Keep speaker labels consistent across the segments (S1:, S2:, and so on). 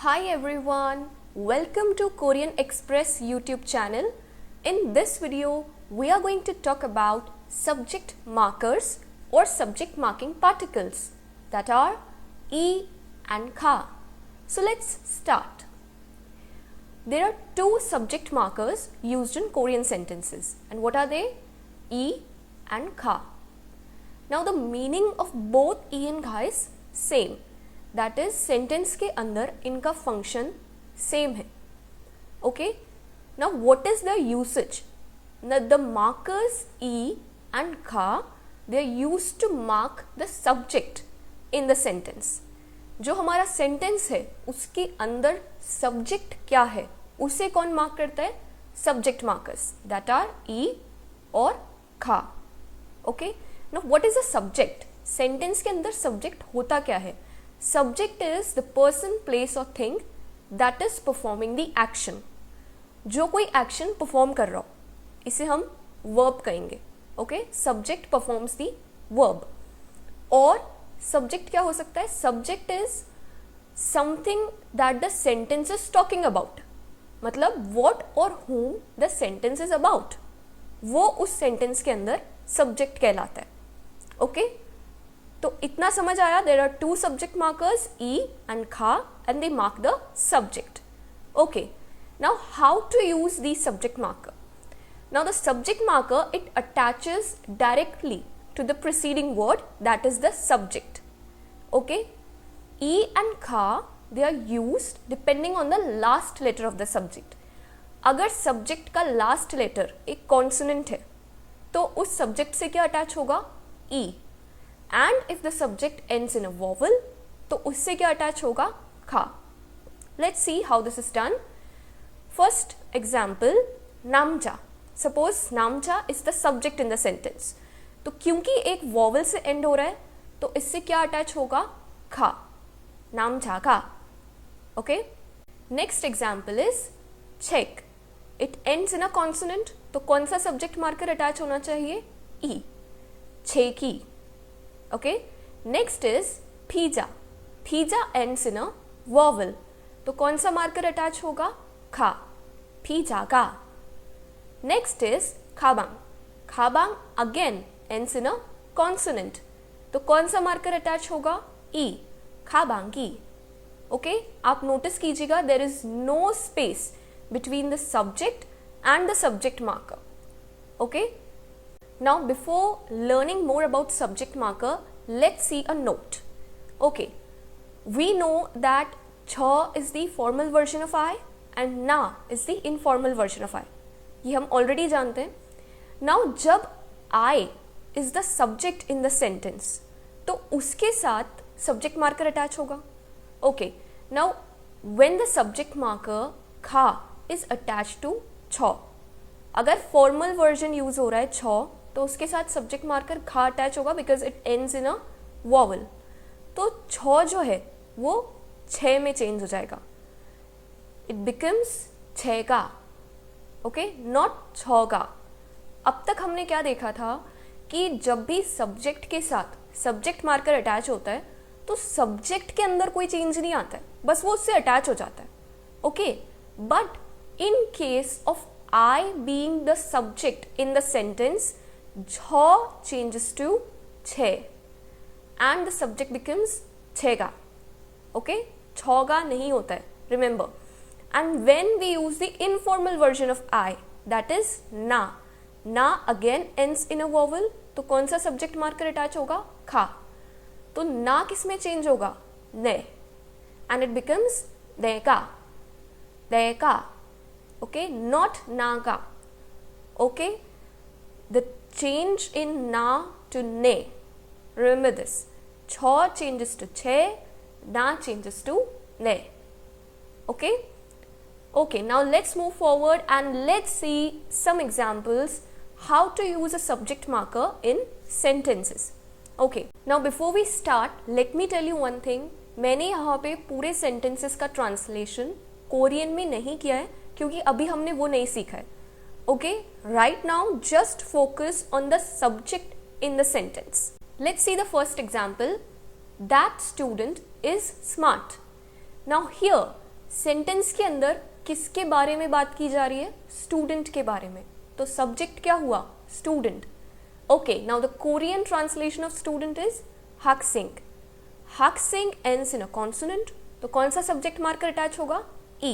S1: Hi everyone, welcome to Korean Express YouTube channel. In this video, we are going to talk about subject markers or subject marking particles that are E and Ka. So let's start. There are two subject markers used in Korean sentences, and what are they? E and Ka. Now the meaning of both E and Ka is same. That is, sentence के अंदर इनका function same है. Okay, now what is the usage? The markers ई and खा, they are used to mark the subject in the sentence. जो हमारा sentence है उसके अंदर सब्जेक्ट क्या है उसे कौन मार्क करता है? Subject markers that R E और खा. Okay, now what is a subject? Sentence के अंदर सब्जेक्ट होता क्या है? Subject is the person, place or thing that is performing the action. जो कोई action perform कर रहा हो इसे हम verb कहेंगे. Okay? Subject performs the verb. और subject क्या हो सकता है? Subject is something that the sentence is talking about. मतलब what or whom the sentence is about. वो उस sentence के अंदर subject कहलाता है. Okay? तो इतना समझ आया. There are two subject markers ई एंड खा and they mark the subject. Okay, now how to use the subject marker? Now the subject marker it attaches directly to the preceding word that is the subject. Okay, ई and खा they are used depending on the last letter of the subject. अगर subject का last letter एक consonant है तो उस subject से क्या अटैच होगा? ई. And if the subject ends in a vowel, तो उससे क्या अटैच होगा? खा. Let's see how this is done. First example, namja. Suppose namja is the subject in the sentence. तो क्योंकि एक vowel से end हो रहा है तो इससे क्या अटैच होगा? खा. namja का. Okay? Next example is check. It ends in a consonant. तो कौन सा subject marker अटैच होना चाहिए? E. Chheki. Okay, next is pizza. Pizza ends in a vowel. तो कौन सा मार्कर अटैच होगा? खा. pizza का. Next is खाबांग. खाबांग again ends in a consonant. तो कौन सा मार्कर अटैच होगा? ई. खाबांगी. Okay, आप नोटिस कीजिएगा there is no space between the subject and the subject marker. Okay. Now before learning more about subject marker, let's see a note. Okay, we know that cha is the formal version of I and na is the informal version of I. ये हम already जानते हैं. Now जब I is the subject in the sentence, तो उसके साथ subject marker attach होगा. Okay, now when the subject marker kha is attached to cha, अगर formal version use हो रहा है cha, तो उसके साथ सब्जेक्ट मार्कर खा अटैच होगा because it ends in a vowel. तो छ जो है वो छः में चेंज हो जाएगा. इट बिकम्स छः का. ओके, नॉट छ का. अब तक हमने क्या देखा था कि जब भी सब्जेक्ट के साथ सब्जेक्ट मार्कर अटैच होता है तो सब्जेक्ट के अंदर कोई चेंज नहीं आता है, बस वो उससे अटैच हो जाता है. Okay, but in case of I being the subject in the sentence, झ changes to छे and the subject becomes छेगा. Okay, छौगा नहीं होता है, remember. And when we use the informal version of I, that is na. Na again ends in a vowel. तो कौन सा subject marker attach होगा? खा. तो ना किस में change होगा? ने. And it becomes Deka. Deka. Okay, not ना का. Okay, the change in na to ne. Remember this. Cha changes to che, na changes to ne. Okay? Okay, now let's move forward and let's see some examples how to use a subject marker in sentences. Okay, now before we start, let me tell you one thing. मैंने यहाँ पे पूरे sentences का translation Korean में नहीं किया है क्योंकि अभी हमने वो नहीं सीखा है. Okay, right now just focus on the subject in the sentence. Let's see the first example. That student is smart. Now here sentence के अंदर किसके बारे में बात की जा रही है? स्टूडेंट के बारे में. तो सब्जेक्ट क्या हुआ? Student. Okay, now the Korean translation of student is Hakseing. Hakseing ends in a consonant. तो कौन सा सब्जेक्ट मार्कर अटैच होगा? E.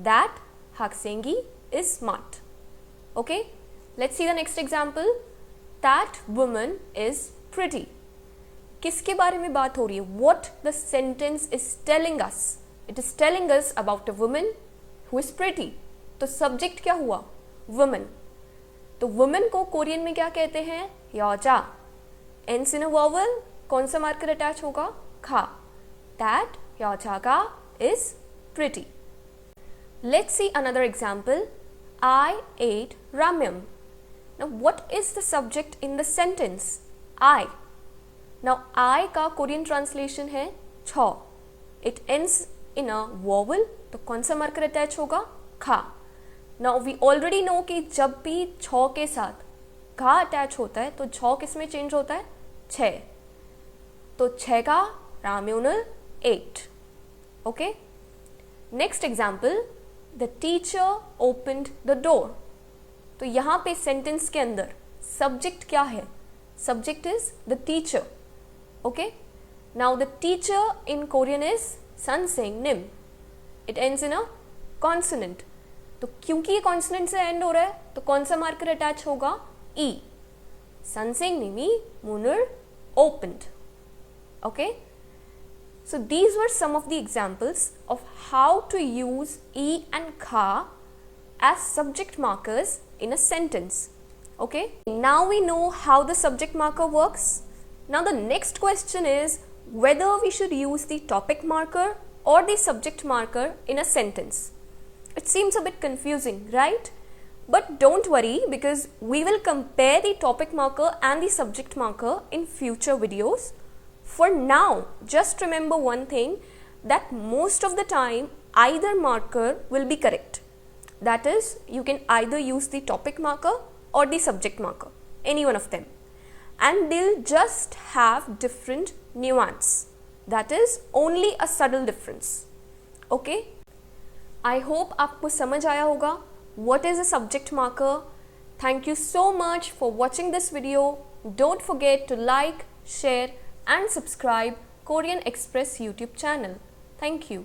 S1: That Haksengi is smart. Okay, let's see the next example. That woman is pretty. किसके बारे में बात हो रही है? What the sentence is telling us? It is telling us about a woman who is pretty. तो subject क्या हुआ? Woman. तो woman को कोरियन में क्या कहते हैं? यौजा. Ends in a vowel. कौन सा मार्कर अटैच होगा? खा. That यौजागा is pretty. Let's see another example. I ate ramyun. Now what is the subject in the sentence? I. Now I का कोरियन ट्रांसलेशन है छ. It ends in a vowel. तो कौन सा मार्कर अटैच होगा? खा. Now we already know कि जब भी छ के साथ घा अटैच होता है तो छ किस में चेंज होता है? छ. तो छ का राम्यूनल 8. Okay, next example. The teacher opened the door. तो यहाँ पे सेंटेंस के अंदर सब्जेक्ट क्या है? Subject is the teacher. Okay, now the teacher in Korean is सनसेंग निम. It ends in a consonant. तो क्योंकि ये कॉन्सोनेंट से एंड हो रहा है तो कौन सा मार्कर अटैच होगा? ई. सनसेंग निमी मुनर opened. Okay, so these were some of the examples of how to use E and Kha as subject markers in a sentence. Okay, now we know how the subject marker works. Now the next question is whether we should use the topic marker or the subject marker in a sentence. It seems a bit confusing, right? But don't worry, because we will compare the topic marker and the subject marker in future videos. For now, just remember one thing, that most of the time either marker will be correct. That is, you can either use the topic marker or the subject marker, any one of them. And they'll just have different nuance. That is only a subtle difference. Okay? I hope आपको समझ आया होगा what is a subject marker. Thank you so much for watching this video. Don't forget to like, share and subscribe Korean Express YouTube channel. Thank you.